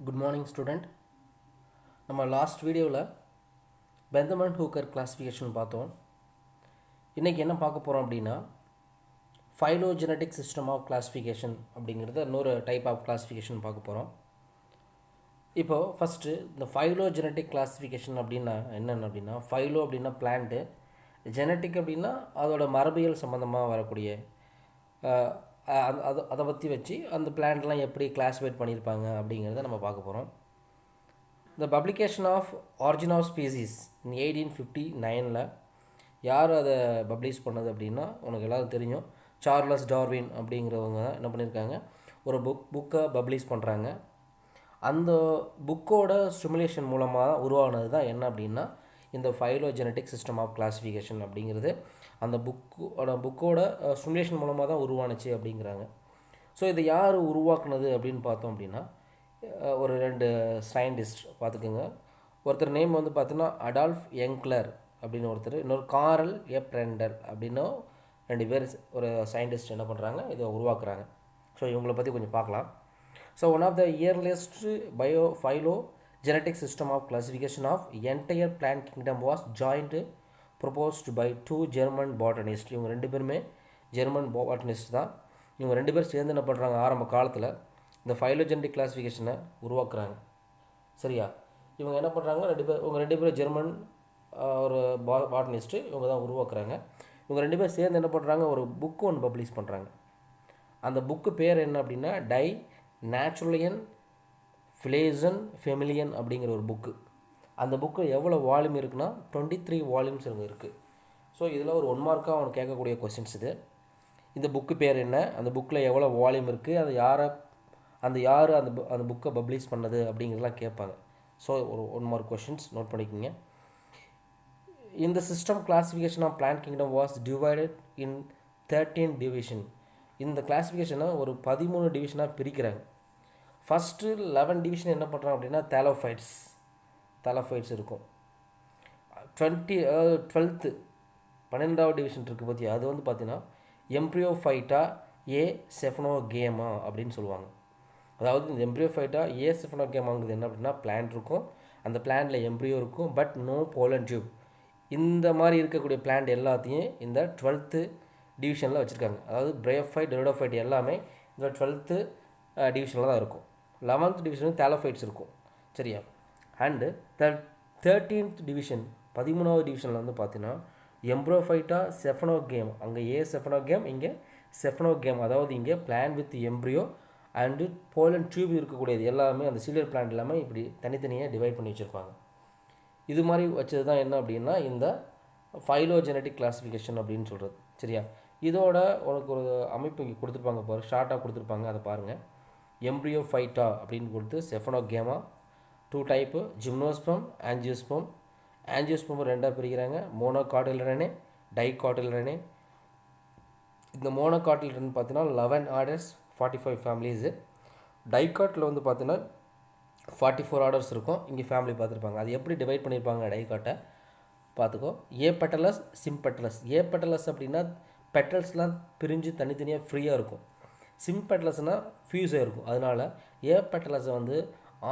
Good morning student. நம்ம last வீடியோவில் பெந்தமன் Hooker classification பார்த்தோம். இன்றைக்கி என்ன பார்க்க போகிறோம் அப்படின்னா ஃபைலோஜெனடிக் சிஸ்டம் ஆஃப் கிளாஸிஃபிகேஷன் அப்படிங்கிறத இன்னொரு டைப் ஆஃப் கிளாஸிஃபிகேஷன் பார்க்க போகிறோம். இப்போது ஃபஸ்ட்டு இந்த ஃபைலோஜெனடிக் கிளாஸிஃபிகேஷன் அப்படின்னா என்னென்ன அப்படின்னா, ஃபைலோ அப்படின்னா பிளான்ட்டு, ஜெனட்டிக் அப்படின்னா அதோட மரபியல் சம்மந்தமாக வரக்கூடிய அதை பற்றி வச்சு அந்த பிளான்ட்லாம் எப்படி கிளாஸிஃபைட் பண்ணியிருப்பாங்க அப்படிங்கிறத நம்ம பார்க்க போகிறோம். The publication of Origin of Species in 1859 யார் அதை பப்ளிஷ் பண்ணது அப்படின்னா உனக்கு எல்லாரும் தெரியும், சார்லஸ் டார்வின் அப்படிங்கிறவங்க என்ன பண்ணியிருக்காங்க, ஒரு புக்கை பப்ளிஷ் பண்ணுறாங்க. அந்த புக்கோட ஸ்டிமுலேஷன் மூலமாக உருவானது தான் என்ன அப்படின்னா இந்த ஃபைலோஜெனடிக் சிஸ்டம் ஆஃப் கிளாஸிஃபிகேஷன் அப்படிங்கிறது. அந்த புக்கோட ஸ்டிமுலேஷன் மூலமாக தான் உருவானுச்சு அப்படிங்கிறாங்க. ஸோ இதை யார் உருவாக்குனது அப்படின்னு பார்த்தோம் அப்படின்னா ஒரு ரெண்டு சயின்டிஸ்ட் பார்த்துக்குங்க. ஒருத்தர் நேம் வந்து பார்த்தீங்கன்னா அடால்ஃப் யங்க்லர் அப்படின்னு ஒருத்தர், இன்னொரு காரல் எப்ரெண்டர் அப்படின்னு ரெண்டு பேர் ஒரு சயின்டிஸ்ட் என்ன பண்ணுறாங்க, இதை உருவாக்குறாங்க. ஸோ இவங்களை பற்றி கொஞ்சம் பார்க்கலாம். So one of the earliest phylogenetic system of classification of entire plant kingdom was joint proposed by 2 German botanist. இவங்க ரெண்டு பேருமே ஜெர்மன் பாட்டனிஸ்ட் தான். இவங்க ரெண்டு பேர் சேர்ந்து என்ன பண்ணுறாங்க, ஆரம்ப காலத்தில் இந்த ஃபைலோஜெனடிக் கிளாஸிஃபிகேஷனை உருவாக்குறாங்க. சரியா? இவங்க என்ன பண்ணுறாங்க, இவங்க ரெண்டு பேரும் ஜெர்மன் ஒரு பாட்டனிஸ்ட்டு, இவங்க தான் உருவாக்குறாங்க. இவங்க ரெண்டு பேர் சேர்ந்து என்ன பண்ணுறாங்க, ஒரு புக்கு ஒன்று பப்ளிஷ் பண்ணுறாங்க. அந்த புக்கு பேர் என்ன அப்படின்னா டை நேச்சுரலியன் ஃபிளேசன் ஃபெமிலியன் அப்படிங்கிற ஒரு புக்கு. அந்த புக்கு எவ்வளோ வால்யூம் இருக்குன்னா 23 வால்யூம்ஸ் இருக்குது. ஸோ இதில் ஒரு 1 மார்க்காக அவனுக்கு கேட்கக்கூடிய கொஸ்டின்ஸ் இது. இந்த புக்கு பேர் என்ன, அந்த புக்கில் எவ்வளோ வால்யூம் இருக்குது, அது யார் அந்த புக்கை பப்ளிஷ் பண்ணது அப்படிங்கிறதெல்லாம் கேட்பாங்க. ஸோ ஒரு 1 மார்க் கொஷின்ஸ் நோட் பண்ணிக்கோங்க. இந்த system classification of plant kingdom was divided in 13 division. இந்த கிளாஸிஃபிகேஷனை ஒரு 13 டிவிஷனாக பிரிக்கிறாங்க. ஃபஸ்ட்டு 11 டிவிஷன் என்ன பண்ணுறாங்க அப்படின்னா தேலோஃபைட்ஸ் இருக்கும். 12வது டிவிஷன் இருக்குது பார்த்தியா, அது வந்து பார்த்தீங்கன்னா எம்ப்ரியோஃபைட்டா ஏ செஃபனோகேமா அப்படின்னு சொல்லுவாங்க. அதாவது இந்த எம்ப்ரியோஃபைட்டா ஏ செஃபனோகேமாங்கிறது என்ன அப்படின்னா பிளான்ட் இருக்கும், அந்த பிளான்ட்டில் எம்ப்ரியோ இருக்கும், பட் நோ போலன் டியூப். இந்த மாதிரி இருக்கக்கூடிய பிளான்ட் எல்லாத்தையும் இந்த 12th டிவிஷனில் வச்சுருக்காங்க. அதாவது பிரயோஃபைட் டெரிடோஃபைட் எல்லாமே இந்த 12th டிவிஷனில் தான் இருக்கும். 11th டிவிஷன் தேலோஃபைட்ஸ் இருக்கும். சரியா? அண்டு 13th டிவிஷன் 13வது டிவிஷனில் வந்து பார்த்தீங்கன்னா எம்ப்ரியோஃபைட்டா செஃபனோகேம், அங்கே ஏ செஃபனோகேம், இங்கே செஃபனோகேம். அதாவது இங்கே plant with embryo and pollen tube இருக்கக்கூடியது எல்லாமே அந்த சீலியர் பிளான்ட் எல்லாமே இப்படி தனித்தனியாக டிவைட் பண்ணி வச்சுருப்பாங்க. இது மாதிரி வச்சது தான் என்ன அப்படின்னா இந்த ஃபைலோஜெனடிக் கிளாஸிஃபிகேஷன் அப்படின்னு சொல்கிறது. சரியா? இதோட உனக்கு ஒரு அமைப்பு இங்கே கொடுத்துருப்பாங்க பாரு, ஷார்ட்டாக கொடுத்துருப்பாங்க, அதை பாருங்கள். எம்ப்ரியோஃபைட்டா அப்படின்னு கொடுத்து செஃபனோகேமா 2 டைப்பு, ஜிம்னோஸ்பம் ஆஞ்சியோஸ்பம். ஆஞ்சியோஸ்பம் ரெண்டாக பிரிக்கிறாங்க, மோனோகாட்டிலரனே டைகாட்டிலரனே. இந்த மோனோகாட்டிலரன் பார்த்தீங்கன்னா 11 ஆர்டர்ஸ் 45 ஃபேமிலிஸு. டைகாட்டில் வந்து பார்த்தீங்கன்னா 44 ஆர்டர்ஸ் இருக்கும். இங்கே ஃபேமிலி பார்த்துருப்பாங்க. அது எப்படி டிவைட் பண்ணியிருப்பாங்க டைகாட்டை பார்த்துக்கோ. ஏ பெட்டலஸ் சிம்பெட்டலஸ். ஏ பெட்டலஸ் அப்படின்னா பெட்டல்ஸ்லாம் பிரிஞ்சு தனித்தனியாக ஃப்ரீயாக இருக்கும். சிம்பெட்டலஸ்னால் ஃபியூஸாக இருக்கும். அதனால் ஏ பெட்டலஸை வந்து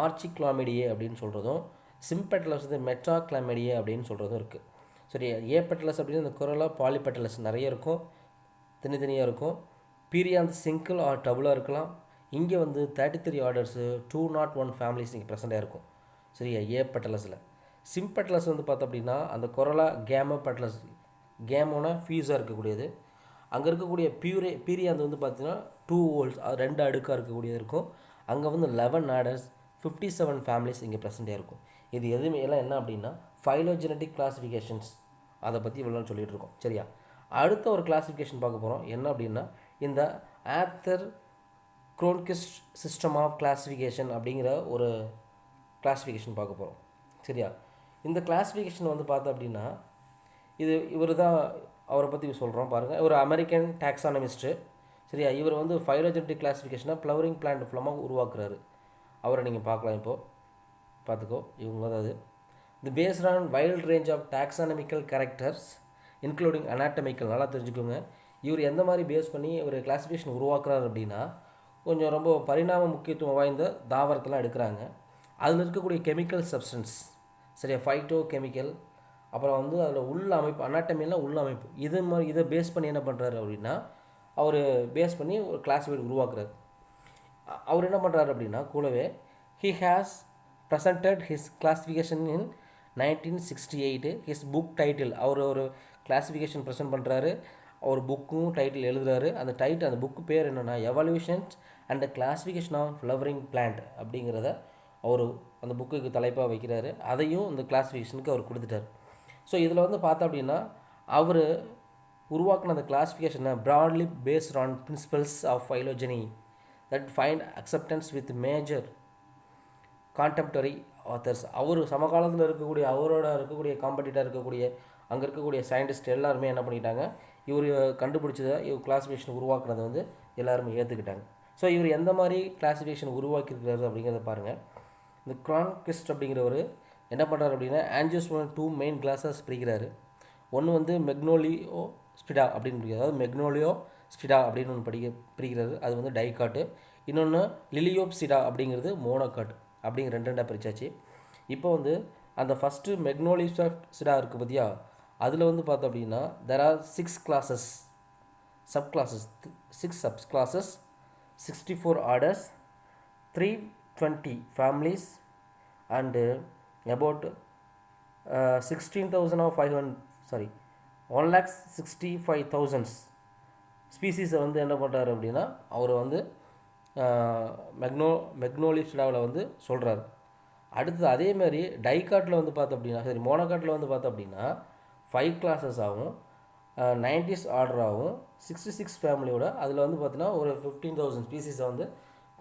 ஆர்ச்சிக்ளாமிடியே அப்படின்னு சொல்கிறதும், சிம்பெட்டலஸ் வந்து மெட்ராக்ளாமிடியே அப்படின்னு சொல்கிறதும் இருக்குது. சரி, ஏ பெட்டலஸ் அப்படின்னா இந்த குரலா பாலிபெட்டலஸ் நிறைய இருக்கும், தனித்தனியாக இருக்கும். பீரியாந்த் சிங்கிள் ஆர் டபுளாக இருக்கலாம். இங்கே வந்து 33 ஆர்டர்ஸு 201 ஃபேமிலிஸ் இங்கே ப்ரெசென்ட்டாக இருக்கும். சரியா? ஏ பெட்டலஸில். சிம்பெட்டலஸ் வந்து பார்த்தோம் அப்படின்னா அந்த கொரலா கேமோ பெட்டலஸ், கேமோனா ஃபியூஸாக இருக்கக்கூடியது. அங்கே இருக்கக்கூடிய பீரியாந்த் வந்து பார்த்தீங்கன்னா 2 ஹோல்ஸ், அது 2 அடுக்காக இருக்கக்கூடியது இருக்கும். அங்கே வந்து 11 ஆர்டர்ஸ் 57 ஃபேமிலிஸ் இங்கே ப்ரெசென்ட்டாக இருக்கும். இது எதுவுமே எல்லாம் என்ன அப்படின்னா ஃபைலோஜெனடிக் கிளாஸிஃபிகேஷன்ஸ், அதை பற்றி இவ்வளோ சொல்லிகிட்டு இருக்கோம். சரியா? அடுத்த ஒரு கிளாஸிஃபிகேஷன் பார்க்க போகிறோம். என்ன அப்படின்னா இந்த ஆத்தர் குரோன்கிஸ்ட் சிஸ்டம் ஆஃப் கிளாஸிஃபிகேஷன் அப்படிங்கிற ஒரு கிளாஸிஃபிகேஷன் பார்க்க போகிறோம். சரியா? இந்த கிளாஸிஃபிகேஷன் வந்து பார்த்தோம் அப்படின்னா இவர் தான், அவரை பற்றி சொல்கிறோம் பாருங்கள். ஒரு அமெரிக்கன் டாக்ஸானமிஸ்ட்டு. சரியா? இவர் வந்து ஃபைலோஜெனடிக் கிளாஸிஃபிகேஷனை ஃப்ளவரிங் பிளான்ட் ஃபுல்லமாக உருவாக்குறாரு. அவரை நீங்கள் பார்க்கலாம். இப்போது பார்த்துக்கோ, இவங்க தான் அது. The based on wide range of taxonomical characters including anatomical. நல்லா தெரிஞ்சுக்கோங்க, இவர் எந்த மாதிரி பேஸ் பண்ணி ஒரு கிளாஸிஃபிகேஷன் உருவாக்குறாரு அப்படின்னா கொஞ்சம் ரொம்ப பரிணாம முக்கியத்துவம் வாய்ந்த தாவரத்தெல்லாம் எடுக்கிறாங்க. அதில் இருக்கக்கூடிய கெமிக்கல் சப்ஸ்டன்ஸ், சரியா, ஃபைட்டோ கெமிக்கல், அப்புறம் வந்து அதில் உள்ள அமைப்பு, அனாட்டமியெல்லாம் உள்ள அமைப்பு, இதை பேஸ் பண்ணி என்ன பண்ணுறாரு அப்படின்னா, அவர் பேஸ் பண்ணி ஒரு கிளாஸிஃபைட் உருவாக்குறாரு. அவர் என்ன பண்ணுறாரு அப்படின்னா கூடவே he has presented his classification in 1968. his book title, அவர் ஒரு கிளாஸிஃபிகேஷன் ப்ரெசென்ட் பண்ணுறாரு, அவர் புக்கும் டைட்டில் எழுதுறாரு. அந்த புக்கு பேர் என்னென்னா evolutions and classification of flowering plant அப்படிங்கிறத அவர் அந்த புக்குக்கு தலைப்பாக வைக்கிறாரு. அதையும் இந்த கிளாஸிஃபிகேஷனுக்கு அவர் கொடுத்துட்டார். ஸோ இதில் வந்து பார்த்தா அப்படின்னா அவர் உருவாக்கின அந்த கிளாஸிஃபிகேஷனை broadly based on principles of phylogeny that find acceptance with major contemporary authors. அவர் சமகாலத்தில் இருக்கக்கூடிய காம்படிட்டாக இருக்கக்கூடிய அங்கே இருக்கக்கூடிய சயின்டிஸ்ட் எல்லாருமே என்ன பண்ணிட்டாங்க, இவர் கண்டுபிடிச்சதை இவர் கிளாஸிஃபிகேஷன் உருவாக்குனதை வந்து எல்லாருமே ஏற்றுக்கிட்டாங்க. ஸோ இவர் எந்த மாதிரி கிளாஸிஃபிகேஷன் உருவாக்கியிருக்கிறாரு அப்படிங்கிறத பாருங்கள். இந்த கிரான்கிஸ்ட் அப்படிங்கிறவர் என்ன பண்ணுறாரு அப்படின்னா ஆஞ்சியோஸ்பர்ம் 2 மெயின் கிளாஸஸ் பிரிக்கிறாரு. ஒன்று வந்து மெக்னோலியோ ஸ்பிடா அப்படின்னு பிடிக்கிறது, அதாவது மெக்னோலியோ ஸ்பிடா அப்படின்னு ஒன்று பிரிக்கிறது, அது வந்து டைகாட்டு. இன்னொன்று லிலியோப்சிடா அப்படிங்கிறது மோனோகாட் அப்படிங்கிற ரெண்டாக பிரிச்சாச்சு. இப்போ வந்து அந்த ஃபஸ்ட்டு மெக்னோலியோப்சிடா இருக்குது பார்த்தியா, அதில் வந்து பார்த்தோம் அப்படின்னா there are 6 classes, subclasses, 6 subclasses, 64 orders, 320 families and about 1,65,000 ஸ்பீசிஸை வந்து என்ன பண்ணுறாரு அப்படின்னா அவர் வந்து மெக்னோலியோப்சிடாவில் வந்து சொல்கிறாரு. அடுத்தது அதேமாதிரி டைகாட்டில் வந்து பார்த்தோம் அப்படின்னா, சரி மோனோகாட்டில் வந்து பார்த்தோம் அப்படின்னா 5 classes ஆகும், 90s ஆர்டராகவும் 66 ஃபேமிலியோட அதில் வந்து பார்த்தீங்கன்னா ஒரு 15,000 ஸ்பீசிஸை வந்து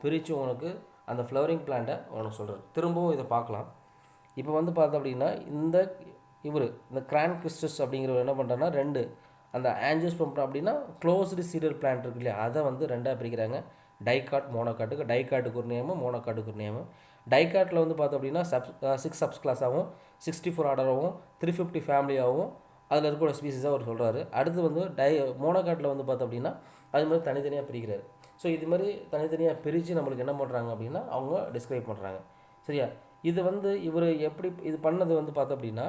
பிரித்து உனக்கு அந்த ஃப்ளவரிங் பிளான்ட்டை உனக்கு சொல்கிறார். திரும்பவும் இதை பார்க்கலாம். இப்போ வந்து பார்த்தோம் அப்படின்னா இந்த கிரான்கிஸ்டஸ் அப்படிங்கிறவர் என்ன பண்ணுறாருன்னா அந்த ஆஞ்சியோஸ்பர்ம் அப்படின்னா க்ளோஸ்டு சீடட் பிளான்ட் இருக்கு இல்லையா, அதை வந்து ரெண்டாக பிரிக்கிறாங்க. டைகாட் மோனோகாட்டுக்கு, டைகாட்டுக்கு ஒரு நேமு, மோனோகாட்டுக்கு ஒரு நேமு. டைகாட்டில் வந்து பார்த்தோம் அப்படின்னா 6 சப்ஸ் கிளாஸாகவும் 64 ஆர்டராகவும் 350 ஃபேமிலியாகவும் அதில் இருக்கக்கூடிய ஸ்பீசிஸாக அவர் சொல்கிறாரு. அடுத்து வந்து மோனோகாட்டில் வந்து பார்த்தோம் அப்படின்னா அது மாதிரி தனித்தனியாக பிரிக்கிறாரு. ஸோ இது மாதிரி தனித்தனியாக பிரித்து நம்மளுக்கு என்ன பண்ணுறாங்க அப்படின்னா அவங்க டிஸ்கிரைப் பண்ணுறாங்க. சரியா, இது வந்து இவர் எப்படி இது பண்ணது வந்து பார்த்தோம் அப்படின்னா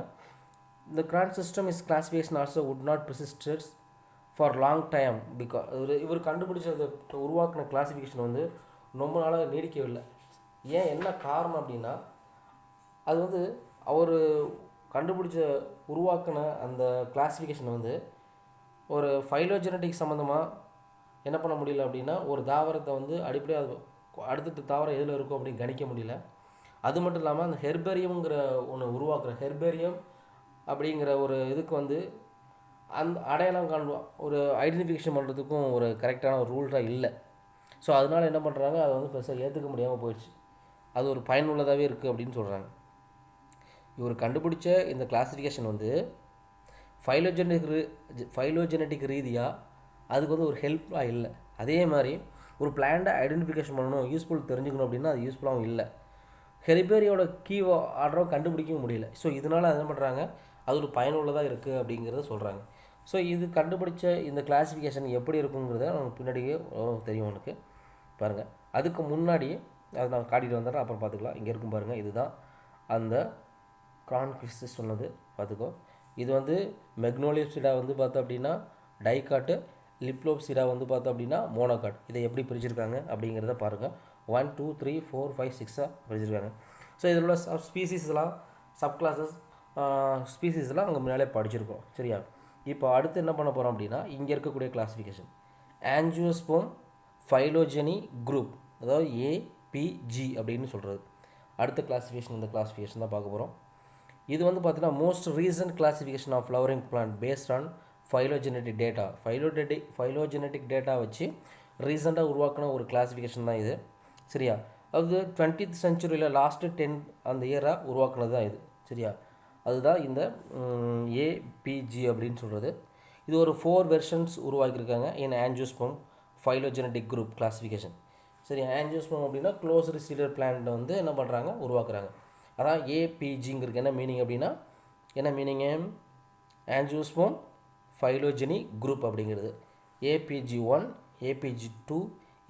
the current system is classification also would not persist for long time because இவர் கண்டுபிடிச்சது உருவாக்கின கிளாஸிஃபிகேஷன் வந்து ரொம்ப நாளாக நீடிக்கவில்லை. ஏன், என்ன காரணம் அப்படின்னா அது வந்து அவர் உருவாக்கின அந்த கிளாஸிஃபிகேஷன் வந்து ஒரு ஃபைலோஜெனட்டிக் சம்மந்தமாக என்ன பண்ண முடியல அப்படின்னா ஒரு தாவரத்தை வந்து அடிப்படையாக அடுத்த தாவரம் எதில் இருக்கும் அப்படின்னு கணிக்க முடியல. அது மட்டும் இல்லாமல் அந்த ஹெர்பேரியம்ங்கிற ஒன்று உருவாக்குற ஹெர்பேரியம் அப்படிங்கிற ஒரு இதுக்கு வந்து அந்த அடையாளம் ஒரு ஐடென்டிஃபிகேஷன் பண்ணுறதுக்கும் ஒரு கரெக்டான ஒரு ரூல்ஸாக இல்லை. ஸோ அதனால் என்ன பண்ணுறாங்க, அதை வந்து பெருசாக ஏற்றுக்க முடியாமல் போயிடுச்சு. அது ஒரு பயனுள்ளதாகவே இருக்குது அப்படின்னு சொல்கிறாங்க. இவர் கண்டுபிடிச்ச இந்த கிளாஸிஃபிகேஷன் வந்து ஃபைலோஜெனட்டிக் ரீதியாக அதுக்கு வந்து ஒரு ஹெல்ப்ஃபுல்லாக இல்லை. அதே மாதிரி ஒரு பிளான்ட்டை ஐடென்டிஃபிகேஷன் பண்ணணும், யூஸ்ஃபுல் தெரிஞ்சுக்கணும் அப்படின்னா அது யூஸ்ஃபுல்லாகவும் இல்லை. ஹெர்பேரியோட கீ ஆர்டரும் கண்டுபிடிக்கவும் முடியல. ஸோ இதனால் என்ன பண்ணுறாங்க, அது ஒரு பயனுள்ளதாக இருக்குது அப்படிங்கிறத சொல்கிறாங்க. ஸோ இது கண்டுபிடிச்ச இந்த கிளாஸிஃபிகேஷன் எப்படி இருக்குங்கிறத நமக்கு பின்னாடியே தெரியும் உனக்கு பாருங்கள். அதுக்கு முன்னாடி அதை நான் காட்டிட்டு வந்துடுறேன், அப்புறம் பார்த்துக்கலாம். இங்கே இருக்கும் பாருங்கள், இதுதான் அந்த கிரான்கிஸ்டஸ் சொன்னது, பார்த்துக்கோ. இது வந்து மெக்னோலியோப்சிடா வந்து பார்த்தோம் அப்படின்னா டைகாட்டு, லிப்லோப்சிடா வந்து பார்த்தோம் அப்படின்னா மோனோகாட். இதை எப்படி பிரிச்சிருக்காங்க அப்படிங்கிறத பாருங்கள். 1 2 3 4 5 6 பிரிச்சிருக்காங்க. ஸோ இதில் உள்ள ஸ்பீசிஸ்லாம் சப்கிளாஸஸ் ஸ்பீசிஸ்லாம் அங்கே முன்னாலே படிச்சிருக்கோம். சரியா, இப்போ அடுத்து என்ன பண்ண போகிறோம் அப்படின்னா இங்கே இருக்கக்கூடிய கிளாஸிஃபிகேஷன் ஆஞ்சியோஸ்பர்ம் ஃபைலோஜெனி குரூப், அதாவது ஏபிஜி அப்படின்னு சொல்கிறது. அடுத்த கிளாஸிஃபிகேஷன் இந்த கிளாஸிஃபிகேஷன் தான் பார்க்க போகிறோம். இது வந்து பார்த்தீங்கன்னா most recent classification of flowering plant based on phylogenetic data. Phylogenetic data வச்சு ரீசெண்டாக உருவாக்கின ஒரு கிளாஸிஃபிகேஷன் தான் இது. சரியா, அது 20th century லாஸ்ட்டு 10 அந்த இயராக உருவாக்குனது தான் இது. சரியா, அதுதான் இந்த ஏபிஜி அப்படின்னு சொல்கிறது. இது ஒரு 4 வெர்ஷன்ஸ் உருவாக்கியிருக்காங்க இன் ஆஞ்சியோஸ்பர்ம் ஃபைலோஜெனட்டிக் குரூப் கிளாஸிஃபிகேஷன். சரி, ஆஞ்சியோஸ்பர்ம் அப்படின்னா க்ளோஸ்டு சீடட் பிளான்ட் வந்து என்ன பண்ணுறாங்க, உருவாக்குறாங்க. அதான் ஏபிஜிங்கிறது என்ன மீனிங் அப்படின்னா என்ன மீனிங்கு, ஆஞ்சியோஸ்பர்ம் ஃபைலோஜெனி குரூப் அப்படிங்கிறது. ஏபிஜி 1, ஏபிஜி 2,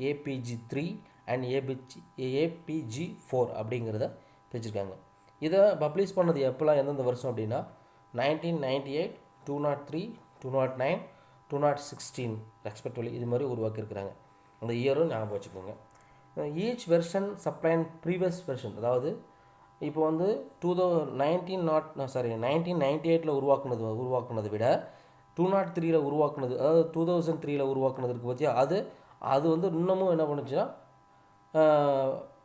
ஏபிஜி3 அண்ட் ஏபிஜி4 அப்படிங்கிறத பிரிச்சிருக்காங்க. இதை பப்ளிஷ் பண்ணது எப்போல்லாம் எந்தெந்த வருஷம் அப்படின்னா 1998, 203, 209, 216 ரெஸ்பெக்டிவ்லி இது மாதிரி உருவாக்கியிருக்கிறாங்க. அந்த இயரும் ஞாபகம் வச்சுக்கோங்க. ஈச் வெர்ஷன் சப்ளைன் ப்ரீவியஸ் வெர்ஷன், அதாவது இப்போ வந்து 1998 உருவாக்குனதை விட 203 உருவாக்குனது, அதாவது 2003 உருவாக்குனது இருக்குது பற்றியா, அது வந்து இன்னமும் என்ன பண்ணுச்சுன்னா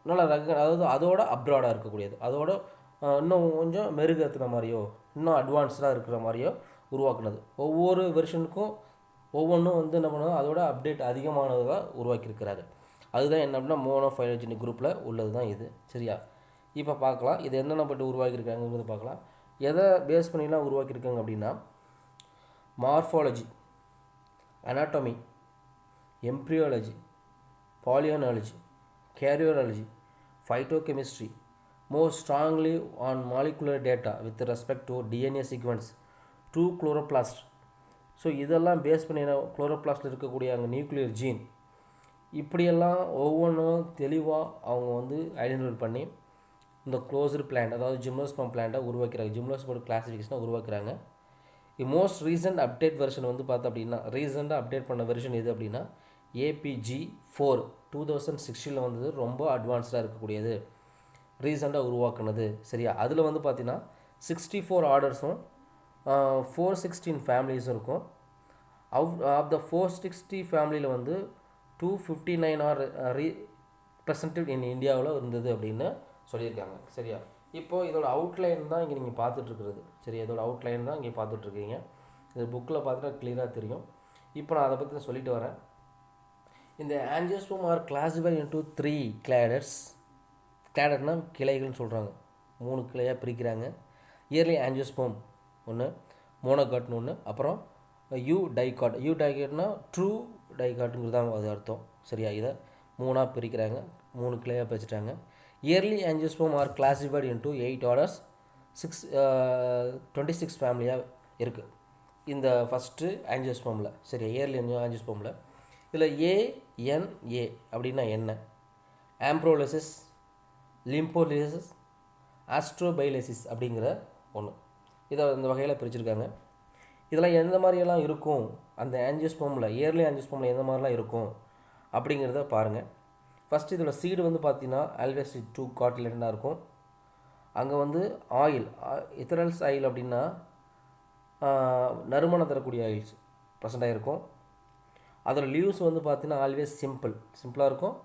நல்லா அதாவது அதோட அப்ராடாக இருக்கக்கூடியது, அதோட இன்னும் கொஞ்சம் மெருகேற்றுன மாதிரியோ இன்னும் அட்வான்ஸ்டாக இருக்கிற மாதிரியோ உருவாக்குனது. ஒவ்வொரு வெர்ஷனுக்கும் ஒவ்வொன்றும் வந்து என்ன பண்ணுவோம், அதோட அப்டேட் அதிகமானதாக உருவாக்கியிருக்கிறாரு. அதுதான் என்ன அப்படின்னா மோனோஃபைலோஜெனிக் குரூப்பில் உள்ளது தான் இது. சரியா, இப்போ பார்க்கலாம் இது என்னென்ன பட்டு உருவாக்கியிருக்காங்கிறது பார்க்கலாம். எதை பேஸ் பண்ணிலாம் உருவாக்கியிருக்காங்க அப்படின்னா morphology, anatomy, embryology, palynology, karyology, phytochemistry, more strongly on molecular data with respect to DNA sequence to chloroplast. So இதெல்லாம் பேஸ் பண்ணி குளோரோபிளாஸ்டில் இருக்கக்கூடிய அங்கே நியூக்ளியர் ஜீன் இப்படியெல்லாம் ஒவ்வொன்றும் தெளிவாக அவங்க வந்து ஐடென்டிஃபை பண்ணி இந்த க்ளோஸ்டு பிளான்ட், அதாவது ஜிம்னோஸ்பம் பிளான்ட்டை உருவாக்குறாங்க. ஜிம்னோஸ்பம் கிளாசிஃபிகேஷனை உருவாக்குறாங்க. மோஸ்ட் ரீசெண்ட் அப்டேட் வெர்ஷன் வந்து பார்த்தா அப்படின்னா ரீசெண்டாக அப்டேட் பண்ண வெர்ஷன் எது அப்படின்னா ஏபிஜி4 2016 வந்தது. ரொம்ப அட்வான்ஸ்டாக இருக்கக்கூடியது, ரீசெண்டாக உருவாக்குனது. சரியா, அதில் வந்து பார்த்தீங்கன்னா 64 ஆர்டர்ஸும் 416 ஃபேமிலிஸும் இருக்கும். ஆஃப் த 460 ஃபேமிலியில் வந்து 259 ஆர் ரீப்ரசன்டட் இன் இந்தியாவில் இருந்தது அப்படின்னு சொல்லியிருக்காங்க. சரியா, இப்போது இதோட அவுட்லைன் தான் இங்கே நீங்கள் பார்த்துட்ருக்குறது. சரியா, இதோட அவுட்லைன் தான் இங்கே பார்த்துட்ருக்கீங்க. இது புக்கில் பார்த்துட்டா கிளியராக தெரியும். இப்போ நான் அதை பற்றி நான் சொல்லிட்டு வரேன். இந்த ஆஞ்சியோஸ்போம் ஆர் கிளாசிஃபைட் இன்டு 3 கிளாடர்ஸ். கிளாடர்னா கிளைகள்னு சொல்கிறாங்க, 3 கிளையாக பிரிக்கிறாங்க. இயர்லி ஆஞ்சியோஸ்போம் ஒன்று, மோனோகாட்னு ஒன்று, அப்புறம் யூ டைகாட்னா ட்ரூ டைகாட்டுங்கிறது தான் அது அர்த்தம். சரியா, இதை 3ஆக பிரிக்கிறாங்க, 3 கிளையாக பிரிச்சுட்டாங்க. Early angiosperm are classified into 8 orders, 26 ஃபேமிலியாக இருக்குது இந்த ஃபஸ்ட்டு ஆஞ்சியோஸ்போமில். சரியா, இயர்லி ஆஞ்சியோஸ்போமில் இதில் ஏஎன்ஏ அப்படின்னா என்ன, ஆம்ப்ரோலிசிஸ், லிம்போலிசிஸ், ஆஸ்ட்ரோபைலிசிஸ் அப்படிங்கிற ஒன்று, இதை இந்த வகையில் பிரிச்சுருக்காங்க. இதெல்லாம் எந்த மாதிரியெல்லாம் இருக்கும், அந்த ஆஞ்சியோஸ்போமில் இயர்லி ஆஞ்சியோஸ்போமில் எந்த மாதிரிலாம் இருக்கும் அப்படிங்கிறத பாருங்கள். ஃபஸ்ட்டு இதோட சீடு வந்து பார்த்தீங்கன்னா ஆல்வேஸ் 2 கார்டிலேட்டடாக இருக்கும். அங்கே வந்து ஆயில், எத்தரல்ஸ் ஆயில் அப்படின்னா நறுமணம் தரக்கூடிய ஆயில்ஸ் ப்ரெசண்ட்டாக இருக்கும். அதில் லீவ்ஸ் வந்து பார்த்தீங்கன்னா ஆல்வேஸ் சிம்பிளாக இருக்கும்,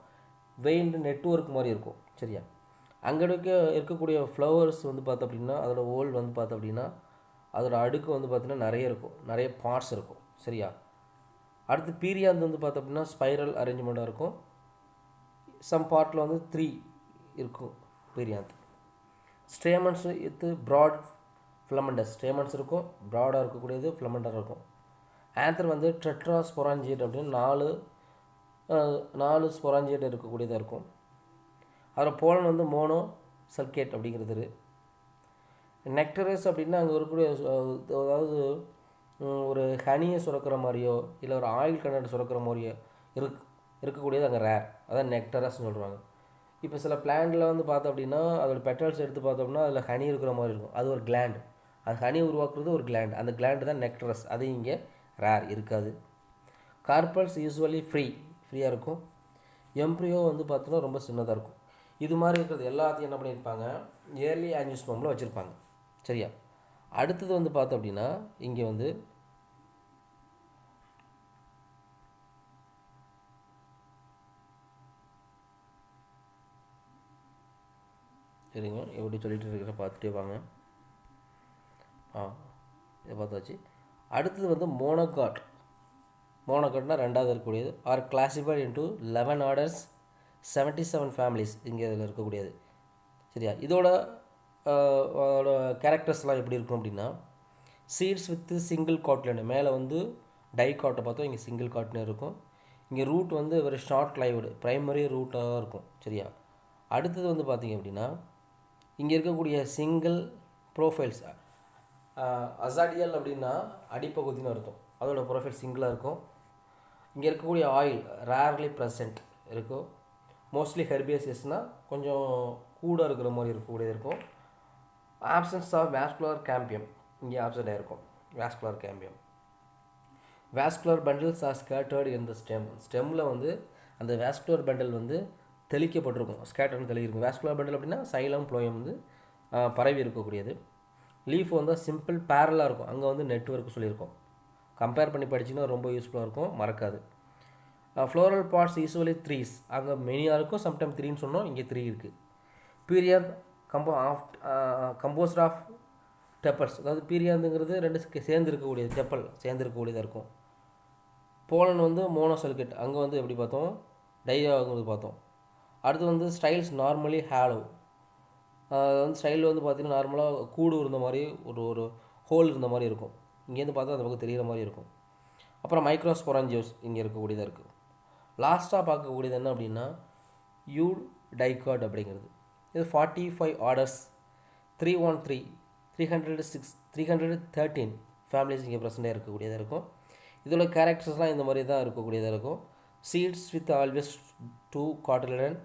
வெயின்டு நெட்வொர்க் மாதிரி இருக்கும். சரியா, அங்கே இருக்கக்கூடிய ஃப்ளவர்ஸ் வந்து பார்த்தோம் அப்படின்னா அதோட ஓல் வந்து பார்த்தோம் அப்படின்னா அதோட அடுக்கு வந்து பார்த்திங்கன்னா நிறைய இருக்கும், நிறைய பார்ட்ஸ் இருக்கும். சரியா, அடுத்து பீரியாந்து வந்து பார்த்தோம் அப்படின்னா ஸ்பைரல் அரேஞ்ச்மெண்ட்டாக இருக்கும். சம் பார்ட்டில் வந்து 3 இருக்கும் பீரியாந்து. Stamens with broad filaments, stamens இருக்கும், ப்ராடாக இருக்கக்கூடியது, ஃபிலமெண்டாக இருக்கும். ஆந்தர் வந்து டெட்ராஸ்பொராஞ்சியேட் அப்படின்னு 4 ஸ்பொராஞ்சியேட் இருக்கக்கூடியதாக இருக்கும். அதில் போலன் வந்து மோனோ சல்கேட் அப்படிங்கிறது. நெக்டரஸ் அப்படின்னா அங்கே இருக்கக்கூடிய அதாவது ஒரு ஹனியை சுரக்கிற மாதிரியோ இல்லை ஒரு ஆயில் கண்டென்ட் சுரக்கிற மாதிரியோ இருக்கக்கூடியது அங்கே ரேர், அதான் நெக்டரஸ்ன்னு சொல்கிறாங்க. இப்போ சில பிளான்ட்டில் வந்து பார்த்தோம் அப்படின்னா அதோட பெட்டல்ஸ் எடுத்து பார்த்தோம்னா அதில் ஹனி இருக்கிற மாதிரி இருக்கும், அது ஒரு கிளாண்ட், அது ஹனி உருவாக்குறது ஒரு கிளாண்ட், அந்த கிளாண்டு தான் நெக்டரஸ், அது இங்கே ரேர் இருக்காது. கார்பல்ஸ் யூஸ்வலி ஃப்ரீயாக இருக்கும். எம்ப்ரியோ வந்து பார்த்தோன்னா ரொம்ப சின்னதாக இருக்கும். இது மாதிரி இருக்கிறது எல்லாத்தையும் என்ன பண்ணியிருப்பாங்க, இயர்லி ஆஞ்சியோஸ்போமில் வச்சுருப்பாங்க. சரியா, அடுத்தது வந்து பார்த்தோம் அப்படின்னா இங்கே வந்து சரிங்க, எப்படி சொல்லிட்டு இருக்கிற பார்த்துட்டே வாங்க. இதை பார்த்தாச்சு. அடுத்தது வந்து மோனோகாட்னா ரெண்டாவது இருக்கக்கூடியது. R classified into 11 orders, 77 families இங்கே இதில் இருக்கக்கூடியது. சரியா, இதோட கேரக்டர்ஸ்லாம் எப்படி இருக்கும் அப்படின்னா சீட்ஸ் வித்து சிங்கிள் காட்லேன்னு, மேலே வந்து டை காட்டை பார்த்தோம், இங்கே சிங்கிள் காட்னு இருக்கும். இங்கே ரூட் வந்து ஒரு ஷார்ட் லைவ்டு ப்ரைமரி ரூட்டாக இருக்கும். சரியா, அடுத்தது வந்து பார்த்திங்க அப்படின்னா இங்கே இருக்கக்கூடிய சிங்கிள் ப்ரோஃபைல்ஸ், அசாடியல் அப்படின்னா அடிப்பகுதின்னு அர்த்தம், அதோட ப்ரோஃபைல் சிங்கிளாக இருக்கும். இங்கே இருக்கக்கூடிய ஆயில் ரேர்லி ப்ரெசன்ட், இருக்கும். மோஸ்ட்லி ஹெர்பேசியஸ்னால் கொஞ்சம் கூட இருக்கிற மாதிரி இருக்கக்கூடியது இருக்கும். ஆப்சன்ஸ் ஆஃப் வாஸ்குலர் கேம்பியம் இங்கே ஆப்சன்ட் ஆகிருக்கும். Vascular cambium. Vascular bundles are scattered in the ஸ்டெம்மில் வந்து அந்த வாஸ்குலர் பண்டில் வந்து தெளிக்கப்பட்டிருக்கும். ஸ்கேட்டர்னு தெளிக்கும். வாஸ்குலர் பண்டில் அப்படின்னா சைலம் ப்ளோயம் வந்து பரவி இருக்கக்கூடியது. லீஃப் வந்து சிம்பிள் பேரலாக இருக்கும். அங்கே வந்து நெட்வொர்க் சொல்லியிருக்கோம். கம்பேர் பண்ணி படிச்சிங்கன்னா ரொம்ப யூஸ்ஃபுல்லாக இருக்கும், மறக்காது. ஃப்ளோரல் பார்ட்ஸ் யூஸ்வலி த்ரீஸ், அங்கே மெனியாக இருக்கும், சம்டைம் த்ரீன்னு சொன்னோம், இங்கே த்ரீ இருக்குது. பீரியட் கம்போஸ்ட் ஆஃப் டெப்பல்ஸ், அதாவது பீரியாந்துங்கிறது ரெண்டு சேர்ந்து இருக்கக்கூடியது, டெப்பல் சேர்ந்து இருக்கக்கூடியதாக இருக்கும். போலன் வந்து மோனோசல்கேட், அங்கே வந்து எப்படி பார்த்தோம், டையாங்கிறது பார்த்தோம். அடுத்து வந்து ஸ்டைல்ஸ் நார்மலி ஹேலோ, வந்து ஸ்டைல் வந்து பார்த்திங்கன்னா நார்மலாக கூடு இருந்த மாதிரி ஒரு ஹோல் இருந்த மாதிரி இருக்கும். இங்கேருந்து பார்த்தா அந்த பக்கம் தெரிகிற மாதிரி இருக்கும். அப்புறம் மைக்ரோஸ்பொராஞ்சியோஸ் இங்கே இருக்கக்கூடியதாக இருக்குது. லாஸ்ட்டாக பார்க்கக்கூடியது என்ன அப்படின்னா யூல் டைகாட் அப்படிங்கிறது. இது 45 ஆர்டர்ஸ், 313, 306, 313 ஃபேமிலிஸ் இங்கே ப்ரெசென்ட்டாக இருக்கக்கூடியதாக இருக்கும். இதோட கேரக்டர்ஸ்லாம் இந்த மாதிரி தான் இருக்கக்கூடியதாக இருக்கும். Seeds with always 2 cotyledon,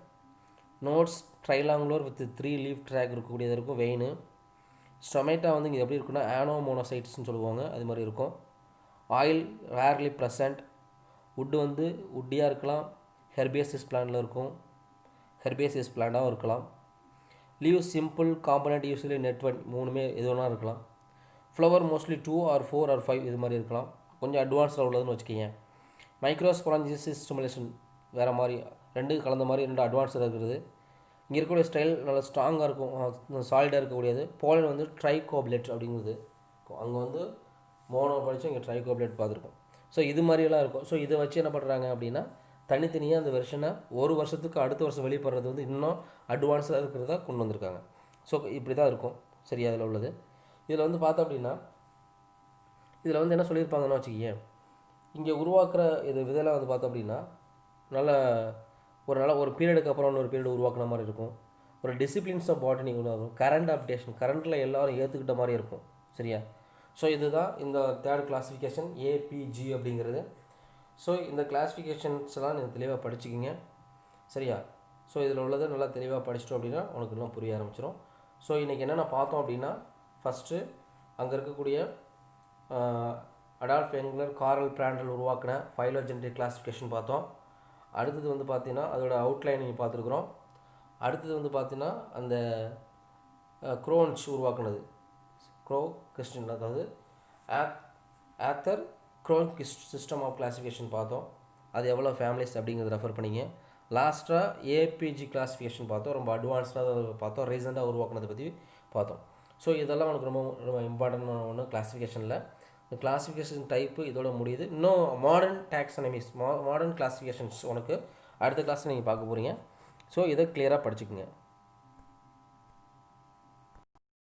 nodes trilacunar with 3 leaf trace இருக்கக்கூடியதாக இருக்கும். வெயின் ஸ்டொமேட்டா வந்து இங்கே எப்படி இருக்குன்னா ஆனோமோனோசைட்ஸ்னு சொல்லுவாங்க, அது மாதிரி இருக்கும். Oil rarely present. வுட்டு வந்து வுட்டியாக இருக்கலாம், ஹெர்பேசியஸ் பிளான்ட்டில் இருக்கும், ஹெர்பேசியஸ் பிளான்ட்டாகவும் இருக்கலாம். Leave simple component usually network, மூணுமே எது வேணால் இருக்கலாம். ஃப்ளவர் மோஸ்ட்லி 2 or 4 or 5 இது மாதிரி இருக்கலாம். கொஞ்சம் அட்வான்ஸில் உள்ளதுன்னு வச்சுக்கிங்க. மைக்ரோஸ்பொராஞ்சியோசிஸ் ஸ்டிமுலேஷன் வேறு மாதிரி, ரெண்டு கலந்த மாதிரி, ரெண்டு அட்வான்ஸாக இருக்கிறது. இங்கே இருக்கக்கூடிய ஸ்டைல் நல்லா ஸ்ட்ராங்காக இருக்கும், சாலிடாக இருக்கக்கூடியது. போலன் வந்து ட்ரைகோப்லெட் அப்படிங்கிறது, அங்கே வந்து மோனோ படித்து இங்கே ட்ரைகோப்லெட் பார்த்துருக்கோம். ஸோ இது மாதிரியெல்லாம் இருக்கும். ஸோ இதை வச்சு என்ன பண்ணுறாங்க அப்படின்னா தனித்தனியாக அந்த வெர்ஷனை ஒரு வருஷத்துக்கு அடுத்த வருஷம் வெளிப்படுறது வந்து இன்னும் அட்வான்ஸாக இருக்கிறதா கொண்டு வந்திருக்காங்க. ஸோ இப்படி தான் இருக்கும். சரி, அதில் உள்ளது. இதில் வந்து பார்த்தோம் அப்படின்னா இதில் வந்து என்ன சொல்லியிருப்பாங்கன்னு வச்சுக்கிங்க, இங்கே உருவாக்குற இது இதெல்லாம் வந்து பார்த்தோம் அப்படின்னா நல்ல ஒரு பீரியடுக்கு அப்புறம் இன்னொரு பீரியட் உருவாக்குன மாதிரி இருக்கும். ஒரு டிசிப்ளின்ஸ் ஆஃப் பாட்டனி உருவாகும். கரண்ட் அப்டேஷன், கரண்ட்டில் எல்லோரும் ஏற்றுக்கிட்ட மாதிரி இருக்கும். சரியா? ஸோ இதுதான் இந்த தேர்ட் கிளாஸிஃபிகேஷன் ஏபிஜி அப்படிங்கிறது. ஸோ இந்த கிளாஸிஃபிகேஷன்ஸ்லாம் நீங்கள் தெளிவாக படிச்சுக்கிங்க. சரியா? ஸோ இதில் உள்ளதை நல்லா தெளிவாக படிச்சிட்டோம் அப்படின்னா உனக்கு இன்னும் புரிய ஆரம்பிச்சிடும். ஸோ இன்றைக்கி என்னென்ன பார்த்தோம் அப்படின்னா, ஃபஸ்ட்டு அங்கே இருக்கக்கூடிய அடால்ஃப் எங்லர், கார்ல் பிராண்டல் உருவாக்கின ஃபைலோஜெனடிக் கிளாஸிஃபிகேஷன் பார்த்தோம். அடுத்தது வந்து பார்த்திங்கன்னா அதோட அவுட்லைனிங் பார்த்துருக்குறோம். அடுத்தது வந்து பார்த்திங்கன்னா அந்த க்ரோன்ச் உருவாக்குனது, கிறிஸ்டின், அதாவது ஆத்தர் க்ரோன் சிஸ்டம் ஆஃப் கிளாஸிஃபிகேஷன் பார்த்தோம். அது எவ்வளோ ஃபேமிலிஸ் அப்படிங்கிறது ரெஃபர் பண்ணிங்க. லாஸ்ட்டாக ஏபிஜி கிளாஸிஃபிகேஷன் பார்த்தோம், ரொம்ப அட்வான்ஸ்டாக பார்த்தோம், ரீசெண்டாக உருவாக்குனதை பற்றி பார்த்தோம். ஸோ இதெல்லாம் உனக்கு ரொம்ப ரொம்ப இம்பார்ட்டன்டான ஒன்று கிளாஸிஃபிகேஷனில். இந்த கிளாஸிஃபிகேஷன் டைப்பு இதோட முடியுது. இன்னும் மாடர்ன் டாக்ஸானமிஸ், மாடர்ன் கிளாஸிஃபிகேஷன்ஸ் உனக்கு அடுத்த கிளாஸில் நீங்கள் பார்க்க போகிறீங்க. ஸோ இதை கிளியராக படிச்சுக்குங்க.